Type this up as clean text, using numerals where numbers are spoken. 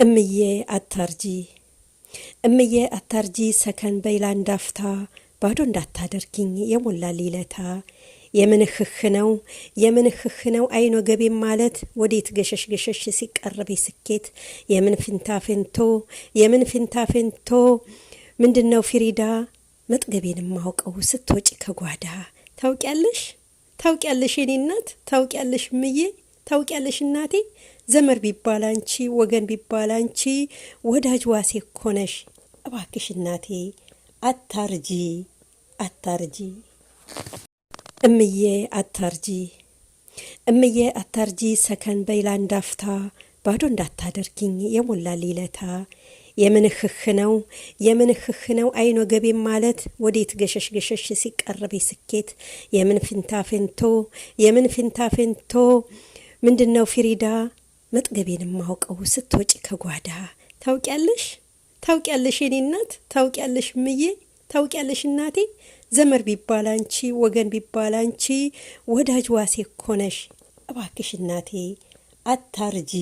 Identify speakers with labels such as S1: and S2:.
S1: እምዬ አታርጂ እምዬ አታርጂ ሰከን በይላንድ አፍታ ባዶ እንዳታደርጊኝ የሞላ ሊለታ የምንህህ ነው አይኖ ገቤም ማለት ወዴት ገሸሽ ገሸሽ ሲቀርብ ስኬት የምን ፊንታፌንቶ ምንድነው ፍሪዳ መጥገቤን ማውቀው ስትወጪ ከጓዳ ታውቂያለሽ የኔ እናት ታውቂያለሽ እምዬ ታውቂያለሽ እናቴ ዘመር ቢባል አንቺ ወገን ቢባል አንቺ ወዳጅ ዋሴ ኮነሽ እባክሽ እናቴ አታርጂ እምዬ አታርጂ ሰከን በይላንድ አፍታ ባዶ እንዳታደርጊኝ የሞላ ሊለታ የምንህህ ነው አይኖ ገቤም ማለት ወዴት ገሸሽ ገሸሽ ሲቀርብ ስኬት የምን ፊንታፌንቶ ምንድነው ፍሪዳ መጥገቤን ማውቀው ስትወጪ ከጓዳ ታውቂያለሽ የኔ እናት ታውቂያለሽ እምዬ ታውቂያለሽ እናቴ ዘመር ቢባል አንቺ ወገን ቢባል አንቺ ወዳጅ ዋሴ ኮነሽ እባክሽ እናቴ አታርጂ